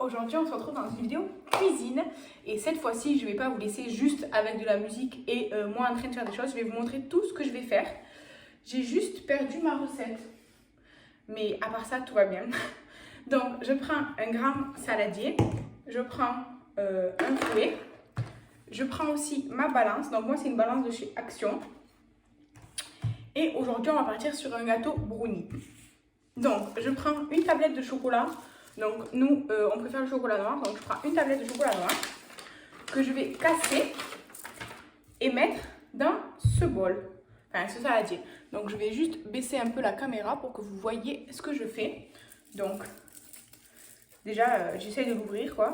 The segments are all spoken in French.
Aujourd'hui on se retrouve dans une vidéo cuisine et cette fois-ci je ne vais pas vous laisser juste avec de la musique et moi en train de faire des choses, je vais vous montrer tout ce que je vais faire. J'ai juste perdu ma recette, mais à part ça tout va bien. Donc je prends un grand saladier, je prends un fouet, je prends aussi ma balance, donc moi c'est une balance de chez Action. Et aujourd'hui on va partir sur un gâteau brownie. Donc je prends une tablette de chocolat. Donc nous, on préfère le chocolat noir. Donc je prends une tablette de chocolat noir que je vais casser et mettre dans ce bol, enfin ce saladier. Donc je vais juste baisser un peu la caméra pour que vous voyez ce que je fais. Donc déjà, j'essaie de l'ouvrir quoi.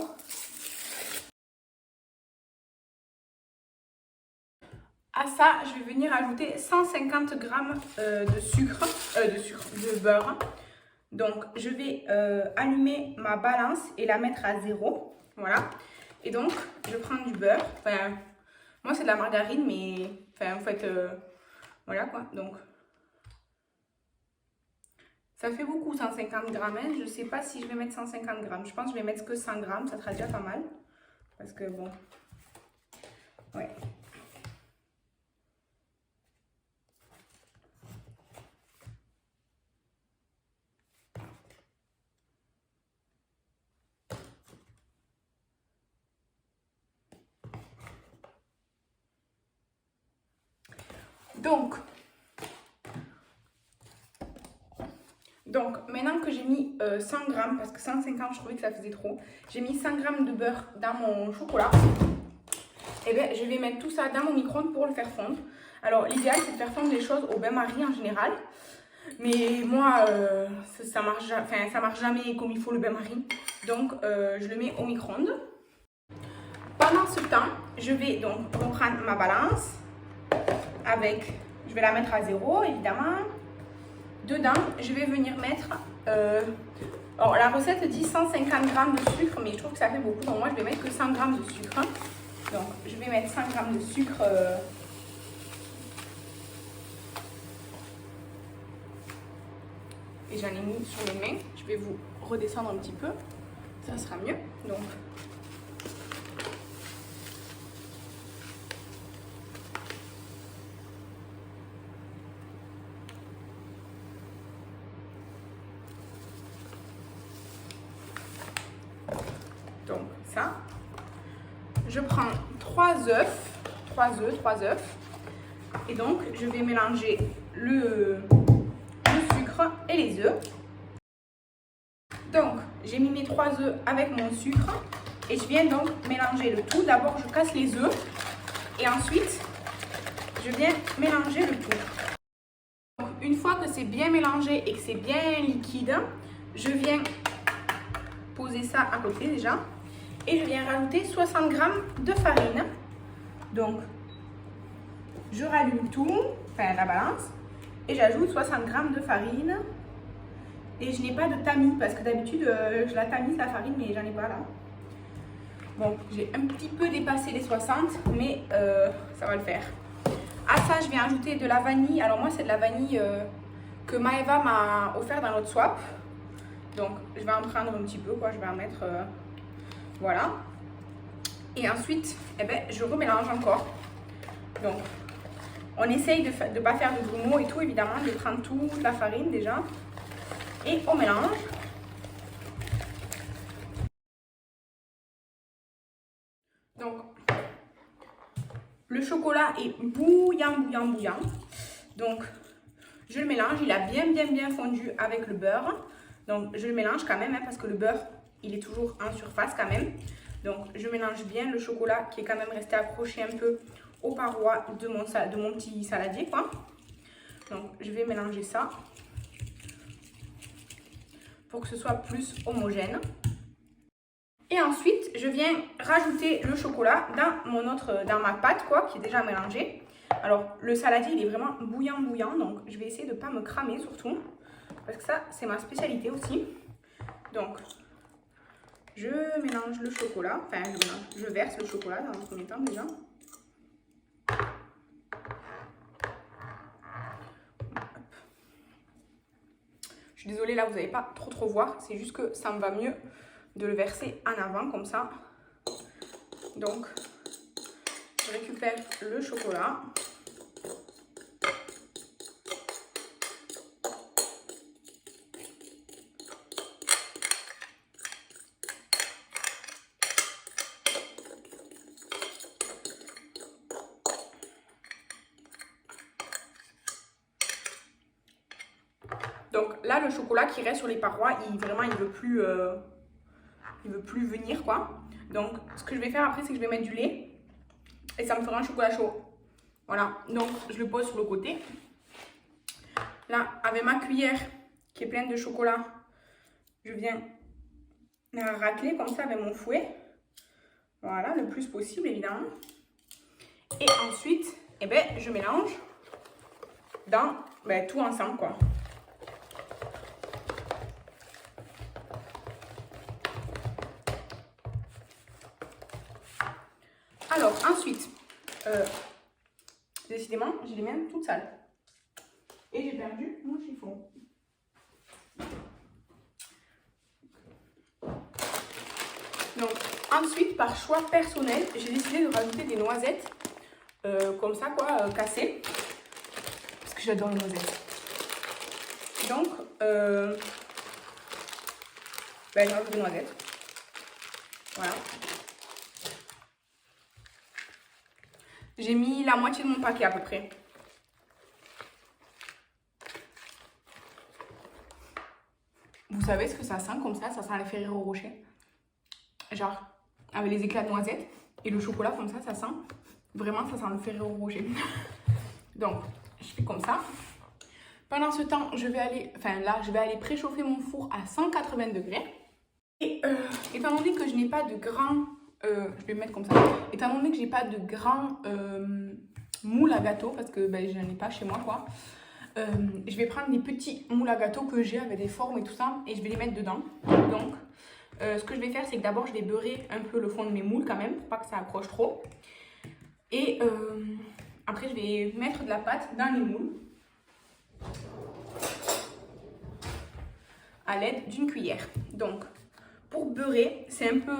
À ça, je vais venir ajouter 150 g de beurre. Donc, je vais allumer ma balance et la mettre à 0. Voilà. Et donc, je prends du beurre. Enfin, moi, c'est de la margarine, mais enfin, en fait, voilà quoi. Donc, ça fait beaucoup, 150 g. Hein. Je ne sais pas si je vais mettre 150 g. Je pense que je vais mettre que 100 g. Ça sera déjà pas mal. Parce que bon, ouais. Donc, maintenant que j'ai mis 100 g, parce que 150 je trouvais que ça faisait trop, j'ai mis 100 g de beurre dans mon chocolat. Et bien, je vais mettre tout ça dans mon micro-ondes pour le faire fondre. Alors, l'idéal, c'est de faire fondre les choses au bain-marie en général. Mais moi, ça marche jamais comme il faut le bain-marie. Donc, je le mets au micro-ondes. Pendant ce temps, je vais donc reprendre ma balance avec, je vais la mettre à 0 évidemment. Dedans, je vais venir mettre, alors la recette dit 150 g de sucre, mais je trouve que ça fait beaucoup, donc moi je vais mettre que 100 g de sucre. Donc je vais mettre 100 g de sucre, et j'en ai mis sur les mains. Je vais vous redescendre un petit peu, ça sera mieux. Donc ça, je prends 3 œufs, et donc je vais mélanger le sucre et les œufs. Donc j'ai mis mes 3 œufs avec mon sucre et je viens donc mélanger le tout. D'abord je casse les œufs et ensuite je viens mélanger le tout. Donc, une fois que c'est bien mélangé et que c'est bien liquide, je viens poser ça à côté déjà. Et je viens rajouter 60 g de farine. Donc, je rallume tout, enfin la balance, et j'ajoute 60 g de farine. Et je n'ai pas de tamis, parce que d'habitude, je la tamise la farine, mais j'en ai pas là. Bon, j'ai un petit peu dépassé les 60, mais ça va le faire. À ça, je viens ajouter de la vanille. Alors moi, c'est de la vanille que Maëva m'a offert dans notre swap. Donc, je vais en prendre un petit peu, quoi. Je vais en mettre... voilà. Et ensuite, eh ben, je remélange encore. Donc, on essaye de ne pas faire de grumeaux et tout, évidemment, de prendre toute la farine déjà. Et on mélange. Donc, le chocolat est bouillant. Donc, je le mélange. Il a bien fondu avec le beurre. Donc, je le mélange quand même, hein, parce que le beurre, il est toujours en surface quand même. Donc, je mélange bien le chocolat qui est quand même resté accroché un peu aux parois de mon petit saladier, quoi. Donc, je vais mélanger ça pour que ce soit plus homogène. Et ensuite, je viens rajouter le chocolat dans ma pâte, quoi, qui est déjà mélangée. Alors, le saladier, il est vraiment bouillant, donc je vais essayer de ne pas me cramer surtout, parce que ça, c'est ma spécialité aussi. Donc, je mélange le chocolat, enfin je verse le chocolat dans un premier temps déjà. Je suis désolée, là vous n'allez pas trop voir, c'est juste que ça me va mieux de le verser en avant comme ça. Donc, je récupère le chocolat. Donc là, le chocolat qui reste sur les parois, vraiment, il veut plus venir, quoi. Donc, ce que je vais faire après, c'est que je vais mettre du lait. Et ça me fera un chocolat chaud. Voilà, donc je le pose sur le côté. Là, avec ma cuillère qui est pleine de chocolat, je viens racler comme ça avec mon fouet. Voilà, le plus possible, évidemment. Et ensuite, eh ben, je mélange dans tout ensemble, quoi. Alors, ensuite, décidément, j'ai les mains toutes sales. Et j'ai perdu mon chiffon. Donc, ensuite, par choix personnel, j'ai décidé de rajouter des noisettes, comme ça, quoi, cassées. Parce que j'adore les noisettes. Donc, je rajoute des noisettes. Voilà. J'ai mis la moitié de mon paquet à peu près. Vous savez ce que ça sent comme ça? Ça sent les Ferrero Rocher. Genre, avec les éclats de noisettes et le chocolat comme ça sent. Vraiment, ça sent le Ferrero Rocher. Donc, je fais comme ça. Pendant ce temps, je vais aller préchauffer mon four à 180 degrés. Et étant donné que je n'ai pas de grand... je vais mettre comme ça. Étant donné que j'ai pas de grand moule à gâteau, parce que j'en ai pas chez moi, quoi. Je vais prendre des petits moules à gâteau que j'ai avec des formes et tout ça, et je vais les mettre dedans. Donc, ce que je vais faire, c'est que d'abord, je vais beurrer un peu le fond de mes moules quand même, pour pas que ça accroche trop. Et après, je vais mettre de la pâte dans les moules à l'aide d'une cuillère. Donc, pour beurrer, c'est un peu,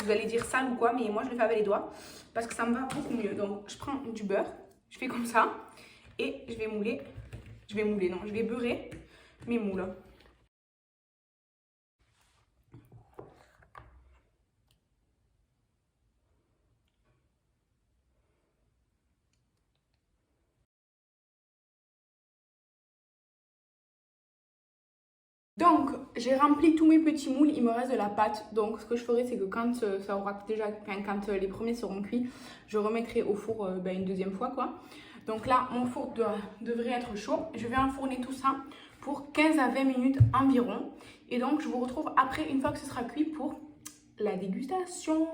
vous allez dire sale ou quoi, mais moi je le fais avec les doigts parce que ça me va beaucoup mieux. Donc je prends du beurre, je fais comme ça et je vais beurrer mes moules. Donc, j'ai rempli tous mes petits moules, il me reste de la pâte. Donc, ce que je ferai, c'est que quand les premiers seront cuits, je remettrai au four une deuxième fois, quoi. Donc là, mon four devrait être chaud. Je vais enfourner tout ça pour 15 à 20 minutes environ. Et donc, je vous retrouve après, une fois que ce sera cuit, pour la dégustation.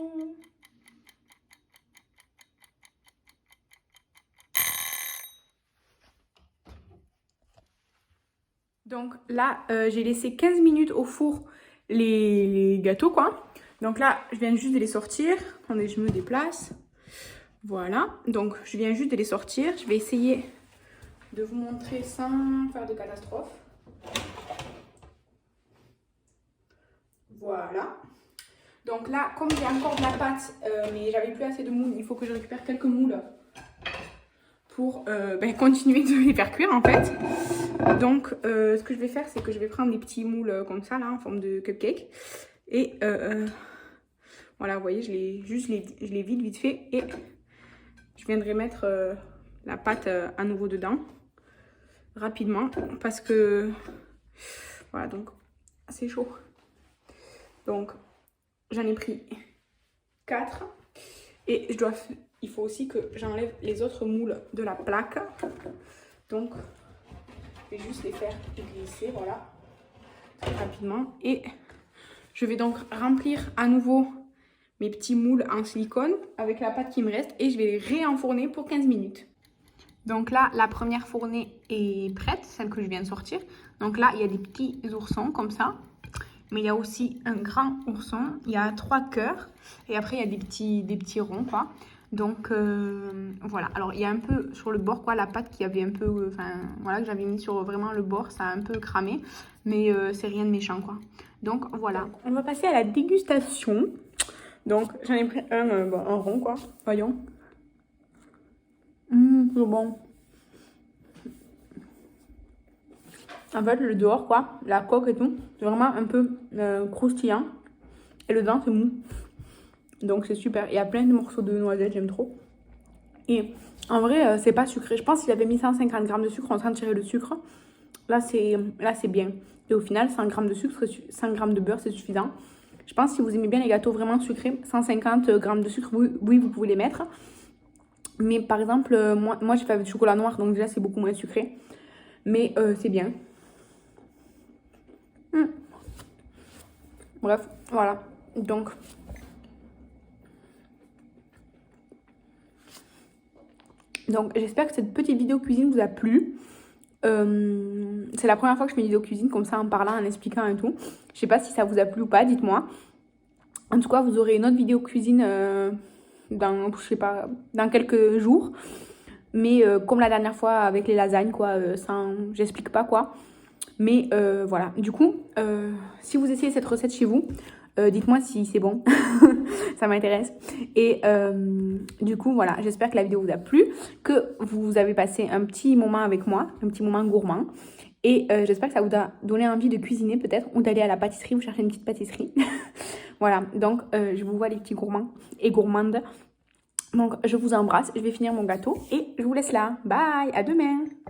Donc là, j'ai laissé 15 minutes au four les gâteaux, quoi. Donc là, je viens juste de les sortir. Attendez, je me déplace. Voilà. Donc, je viens juste de les sortir. Je vais essayer de vous montrer sans faire de catastrophe. Voilà. Donc là, comme j'ai encore de la pâte, mais j'avais plus assez de moules, il faut que je récupère quelques moules pour continuer de les faire cuire en fait. Donc ce que je vais faire, c'est que je vais prendre des petits moules comme ça là en forme de cupcake et voilà, vous voyez, je les vide vite fait et je viendrai mettre la pâte à nouveau dedans rapidement parce que voilà, donc c'est chaud. Donc j'en ai pris 4 et il faut aussi que j'enlève les autres moules de la plaque. Donc, je vais juste les faire glisser, voilà, très rapidement. Et je vais donc remplir à nouveau mes petits moules en silicone avec la pâte qui me reste et je vais les réenfourner pour 15 minutes. Donc là, la première fournée est prête, celle que je viens de sortir. Donc là, il y a des petits oursons comme ça. Mais il y a aussi un grand ourson, il y a 3 cœurs et après il y a des petits ronds, quoi. Donc voilà, alors il y a un peu sur le bord quoi, la pâte qui avait un peu, voilà, que j'avais mis sur vraiment le bord, ça a un peu cramé, mais c'est rien de méchant quoi. Donc voilà, on va passer à la dégustation. Donc j'en ai pris un rond quoi, voyons. C'est bon. En fait le dehors quoi, la coque et tout, c'est vraiment un peu croustillant. Et le dedans c'est mou. Donc c'est super, il y a plein de morceaux de noisettes, j'aime trop. Et en vrai, c'est pas sucré. Je pense qu'il avait mis 150 grammes de sucre en train de tirer le sucre. Là, c'est bien. Et au final, 100 grammes de sucre, 100 grammes de beurre, c'est suffisant. Je pense que si vous aimez bien les gâteaux vraiment sucrés, 150 grammes de sucre, oui, vous pouvez les mettre. Mais par exemple, moi j'ai fait avec du chocolat noir, donc déjà, c'est beaucoup moins sucré. Mais c'est bien. Bref, voilà. Donc j'espère que cette petite vidéo cuisine vous a plu. C'est la première fois que je fais une vidéo cuisine comme ça en parlant, en expliquant et tout. Je sais pas si ça vous a plu ou pas, dites-moi. En tout cas, vous aurez une autre vidéo cuisine dans, je sais pas, dans quelques jours. Mais comme la dernière fois avec les lasagnes, quoi, j'explique pas quoi. Mais voilà, du coup, si vous essayez cette recette chez vous, dites-moi si c'est bon, ça m'intéresse. Et du coup, voilà, j'espère que la vidéo vous a plu, que vous avez passé un petit moment avec moi, un petit moment gourmand. Et j'espère que ça vous a donné envie de cuisiner peut-être, ou d'aller à la pâtisserie, ou chercher une petite pâtisserie. Voilà, donc je vous vois les petits gourmands et gourmandes. Donc je vous embrasse, je vais finir mon gâteau et je vous laisse là. Bye, à demain!